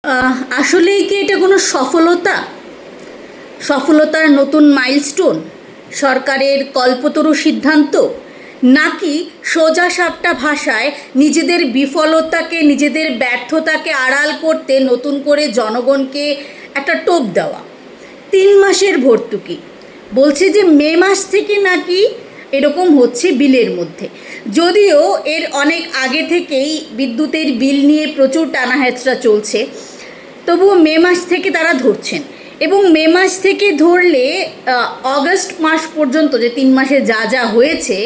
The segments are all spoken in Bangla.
আসলেই কি এটা কোনো সফলতা? সফলতার নতুন মাইলস্টোন? সরকারের কল্পতরু সিদ্ধান্ত? নাকি সোজা সাপটা ভাষায় নিজেদের বিফলতাকে, নিজেদের ব্যর্থতাকে আড়াল করতে নতুন করে জনগণকে একটা টোপ দেওয়া? 3 মাসের ভর্তুকি বলছে যে মে মাস থেকে নাকি এরকম হচ্ছে বিলের মধ্যে। যদিও এর অনেক আগে থেকেই বিদ্যুতের বিল নিয়ে প্রচুর টানাহেঁচড়া চলছে, তবুও মে মাস থেকে তারা ধরছেন। এবং মে মাস থেকে ধরলে অগস্ট মাস পর্যন্ত যে 3 মাসে যা যা হয়েছে,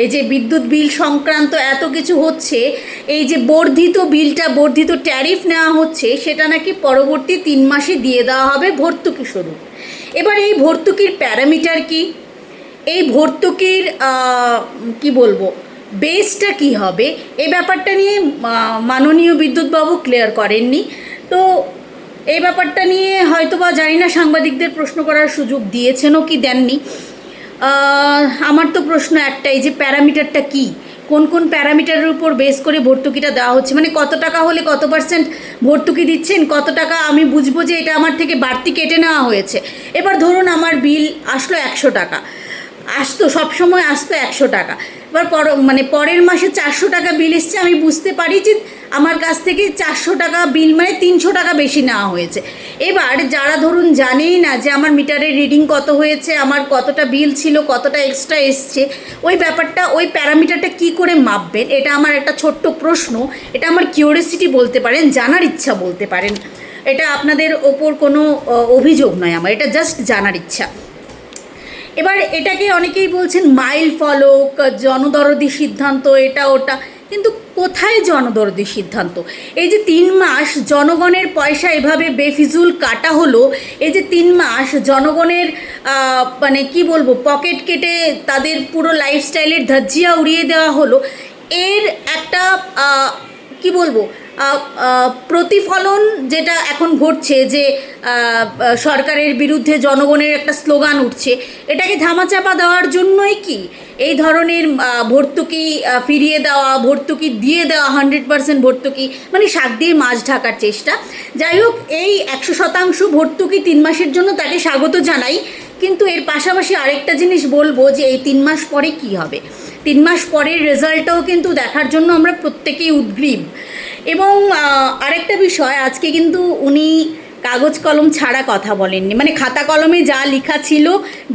এই যে বিদ্যুৎ বিল সংক্রান্ত এত কিছু হচ্ছে, এই যে বর্ধিত বিলটা, বর্ধিত ট্যারিফ নেওয়া হচ্ছে, সেটা নাকি পরবর্তী 3 মাসে দিয়ে দেওয়া হবে ভর্তুকি স্বরূপ। এবার এই ভর্তুকির প্যারামিটার কি, এই ভর্তুকির কি বলবো, বেসটা কি হবে, এই ব্যাপারটা নিয়ে মাননীয় বিদ্যুৎবাবু ক্লিয়ার করেননি। তো এই ব্যাপারটা নিয়ে হয়তো বা জানি না সাংবাদিকদের প্রশ্ন করার সুযোগ দিয়েছেনও কি দেননি। আমার তো প্রশ্ন একটাই, যে প্যারামিটারটা কি, কোন কোন প্যারামিটারের উপর বেস করে ভর্তুকিটা দেওয়া হচ্ছে, মানে কত টাকা হলে কত পার্সেন্ট ভর্তুকি দিচ্ছেন, কত টাকা আমি বুঝবো যে এটা আমার থেকে বাড়তি কেটে নেওয়া হয়েছে। এবার ধরুন আমার বিল আসলো 100 টাকা, আসতো সবসময় আসতো 100 টাকা, এবার পরের মাসে 400 টাকা বিল এসছে, আমি বুঝতে পারি যে আমার কাছ থেকে 400 টাকা বিল মানে 300 টাকা বেশি নেওয়া হয়েছে। এবার যারা ধরুন জানেই না যে আমার মিটারের রিডিং কত হয়েছে, আমার কতটা বিল ছিল, কতটা এক্সট্রা এসছে, ওই ব্যাপারটা, ওই প্যারামিটারটা কি করে মাপবেন, এটা আমার একটা ছোট্ট প্রশ্ন। এটা আমার কিউরিওসিটি বলতে পারেন, জানার ইচ্ছা বলতে পারেন। এটা আপনাদের ওপর কোনো অভিযোগ নয় আমার, এটা জাস্ট জানার ইচ্ছা। এবার এটাকে অনেকেই বলছেন মাইল ফলক, জনদরদি সিদ্ধান্ত, এটা ওটা, কিন্তু কোথায় জনদরদি সিদ্ধান্ত? এই যে 3 মাস জনগণের পয়সা এভাবে বেফিজুল কাটা হলো, এই যে 3 মাস জনগণের মানে কি বলবো, পকেট কেটে তাদের পুরো লাইফস্টাইলের ধাজ্জিয়া উড়িয়ে দেওয়া হলো, এর একটা কি বলবো, প্রতিফলন যেটা এখন ঘটছে, যে সরকারের বিরুদ্ধে জনগণের একটা স্লোগান উঠছে, এটাকে ধামাচাপা দেওয়ার জন্যই কি এই ধরনের ভর্তুকি ফিরিয়ে দেওয়া, ভর্তুকি দিয়ে দেওয়া, 100% ভর্তুকি, মানে শাক দিয়ে মাছ ঢাকার চেষ্টা। যাই হোক, এই 100% ভর্তুকি 3 মাসের জন্য তাকে স্বাগত জানাই, কিন্তু এর পাশাপাশি আরেকটা জিনিস বলবো, যে এই 3 মাস পরে কি হবে, 3 মাস পরের রেজাল্টটাও কিন্তু দেখার জন্য আমরা প্রত্যেকেই উদ্গ্রীব। এবং আরেকটা বিষয়, আজকে কিন্তু উনি কাগজ কলম ছাড়া কথা বলেননি, মানে খাতা কলমে যা লেখা ছিল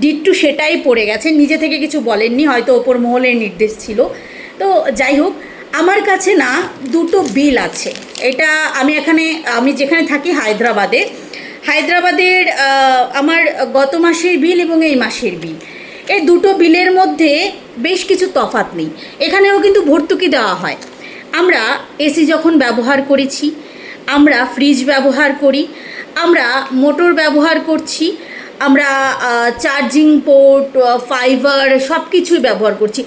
ডিট্টু সেটাই পড়ে গেছেন, নিজে থেকে কিছু বলেননি, হয়তো ওপর মহলের নির্দেশ ছিল। তো যাই হোক, আমার কাছে না দুটো বিল আছে। এটা আমি যেখানে থাকি হায়দ্রাবাদের আমার গত মাসের বিল এবং এই মাসের বিল, এই দুটো বিলের মধ্যে বেশ কিছু তফাৎ নেই। এখানেও কিন্তু ভর্তুকি দেওয়া হয়। আমরা এসি যখন ব্যবহার করেছি, আমরা ফ্রিজ ব্যবহার করি, আমরা মোটর ব্যবহার করছি, আমরা চার্জিং পোর্ট, ফাইবার, সব কিছুই ব্যবহার করছি।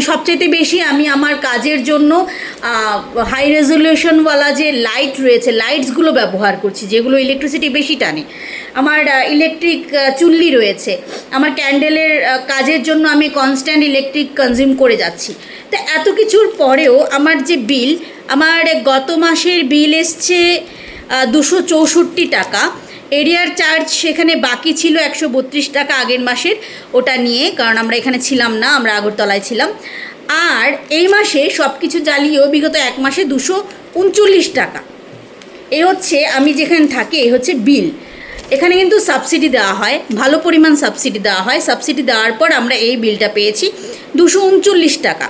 সবচেয়ে বেশি আমি আমার কাজের জন্য হাই রেজলিউশনওয়ালা যে লাইট রয়েছে, লাইটসগুলো ব্যবহার করছি, যেগুলো ইলেকট্রিসিটি বেশি টানে। আমার ইলেকট্রিক চুল্লি রয়েছে, আমার ক্যান্ডেলের কাজের জন্য আমি কনস্ট্যান্ট ইলেকট্রিক কনজিউম করে যাচ্ছি। তো এত কিছুর পরেও আমার যে বিল, আমার গত মাসের বিল এসছে 264 টাকা। এরিয়ার চার্জ সেখানে বাকি ছিল 132 টাকা আগের মাসের, ওটা নিয়ে, কারণ আমরা এখানে ছিলাম না, আমরা আগরতলায় ছিলাম। আর এই মাসে সব কিছু জ্বালিয়েও বিগত 1 মাসে 239 টাকা। এই হচ্ছে, আমি যেখানে থাকি এই হচ্ছে বিল। এখানে কিন্তু সাবসিডি দেওয়া হয়, ভালো পরিমাণ সাবসিডি দেওয়া হয়। সাবসিডি দেওয়ার পর আমরা এই বিলটা পেয়েছি 239 টাকা।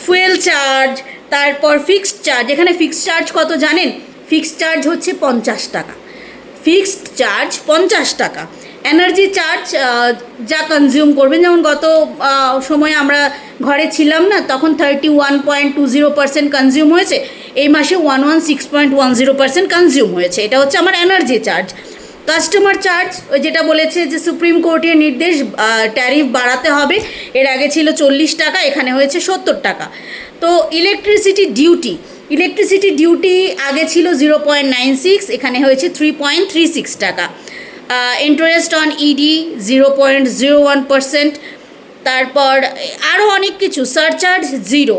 ফুয়েল চার্জ, তারপর ফিক্সড চার্জ, এখানে ফিক্সড চার্জ কত জানেন? ফিক্সড চার্জ হচ্ছে 50 টাকা, ফিক্সড চার্জ 50 টাকা। এনার্জি চার্জ যা কনজিউম করবেন, যেমন গত সময়ে আমরা ঘরে ছিলাম না, তখন 31.20% কনজিউম হয়েছে, এই মাসে 116.10% কনজিউম হয়েছে, এটা হচ্ছে আমার এনার্জি চার্জ। কাস্টমার চার্জ, ওই যেটা বলেছে যে সুপ্রিম কোর্টের নির্দেশ, ট্যারিফ বাড়াতে হবে, এর আগে ছিল 40 টাকা, এখানে হয়েছে 70 টাকা। তো ইলেকট্রিসিটি ডিউটি আগে ছিল 0.96, এখানে হয়েছে 3.36 টাকা। ইন্টারেস্ট অন ইডি 0.01%, তারপর আরও অনেক কিছু, surcharge 0।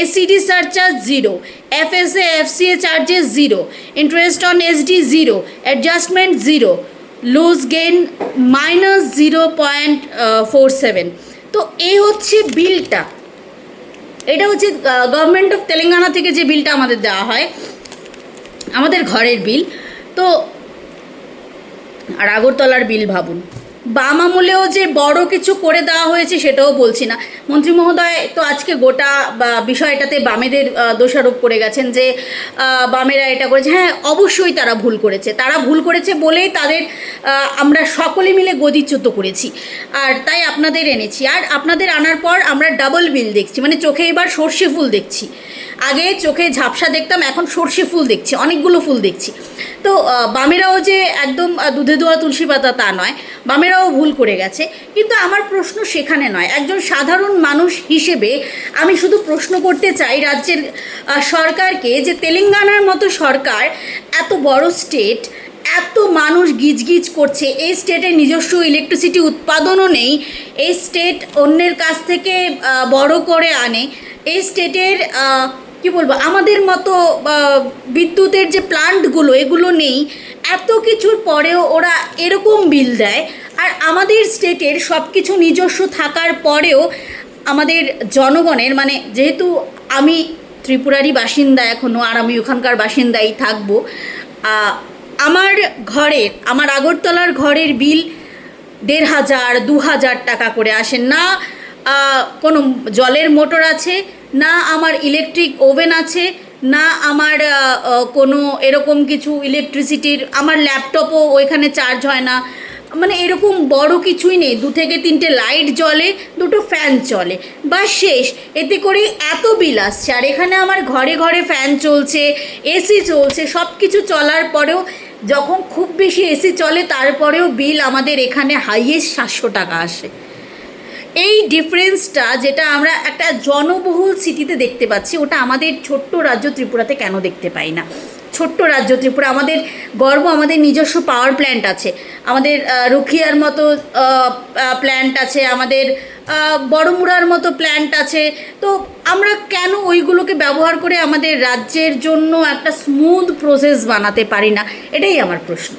ACD surcharge zero, FSA FCA charges zero, interest on SD zero, adjustment zero, lose gain -0.47। তো এই হচ্ছে বিলটা, এটা হচ্ছে গভর্নমেন্ট অফ তেলেঙ্গানা থেকে যে বিলটা আমাদের দেওয়া হয়, আমাদের ঘরের বিল। তো আর আগরতলার বিল ভাবুন, বাম আমলেও যে বড় কিছু করে দেওয়া হয়েছে সেটাও বলছি না। মন্ত্রী মহোদয় তো আজকে গোটা বিষয়টাতে বামেদের দোষারোপ করে গেছেন যে বামেরা এটা করেছে। হ্যাঁ, অবশ্যই তারা ভুল করেছে, তারা ভুল করেছে বলেই তাদের আমরা সকলে মিলে গদিচ্যুত করেছি, আর তাই আপনাদের এনেছি। আর আপনাদের আনার পর আমরা ডাবল বিল দেখছি, মানে চোখে এবার সর্ষে ফুল দেখছি। আগে চোখে ঝাপসা দেখতাম, এখন সর্ষে ফুল দেখছি, অনেকগুলো ফুল দেখছি। তো বামেরাও যে একদম দুধে ধোয়া তুলসী পাতা তা নয়, বামেরাও ভুল করে গেছে। কিন্তু আমার প্রশ্ন সেখানে নয়, একজন সাধারণ মানুষ হিসেবে আমি শুধু প্রশ্ন করতে চাই রাজ্যের সরকারকে, যে তেলেঙ্গানার মতো সরকার, এত বড় স্টেট, এত মানুষ গিজগিজ করছে, এই স্টেটের নিজস্ব ইলেকট্রিসিটি উৎপাদনও নেই, এই স্টেট অন্যের কাছ থেকে বড় করে আনে, এই স্টেটের কি বলবো, আমাদের মতো বিদ্যুতের যে প্লান্টগুলো এগুলো নেই, এত কিছুর পরেও ওরা এরকম বিল দেয়। আর আমাদের স্টেটের সব কিছু নিজস্ব থাকার পরেও আমাদের জনগণের, মানে যেহেতু আমি ত্রিপুরারই বাসিন্দা এখনও, আর আমি ওখানকার বাসিন্দাই থাকবো, আমার ঘরের, আমার আগরতলার ঘরের বিল ১,৫০০ ২,০০০ টাকা করে আসে না। কোনো জলের মোটর আছে না, আমার ইলেকট্রিক ওভেন আছে না, আমার কোনো এরকম কিছু ইলেকট্রিসিটির, আমার ল্যাপটপও ওইখানে চার্জ হয় না, মানে এরকম বড় কিছুই নেই। 2 থেকে 3টে লাইট জ্বলে, 2টো ফ্যান চলে, বা শেষ। এতে করে এত বিল আসছে। আর এখানে আমার ঘরে ঘরে ফ্যান চলছে, এসি চলছে, সব কিছু চলার পরেও, যখন খুব বেশি এসি চলে তারপরেও বিল আমাদের এখানে হাইয়েস্ট 700 টাকা আসে। এই ডিফারেন্সটা যেটা আমরা একটা জনবহুল সিটিতে দেখতে পাচ্ছি, ওটা আমাদের ছোট্ট রাজ্য ত্রিপুরাতে কেন দেখতে পাই না? ছোট্ট রাজ্য ত্রিপুরা, আমাদের গর্ব, আমাদের নিজস্ব পাওয়ার প্ল্যান্ট আছে, আমাদের রুখিয়ার মতো প্ল্যান্ট আছে, আমাদের বড়মুড়ার মতো প্ল্যান্ট আছে। তো আমরা কেন ওইগুলোকে ব্যবহার করে আমাদের রাজ্যের জন্য একটা স্মুথ প্রসেস বানাতে পারি না? এটাই আমার প্রশ্ন।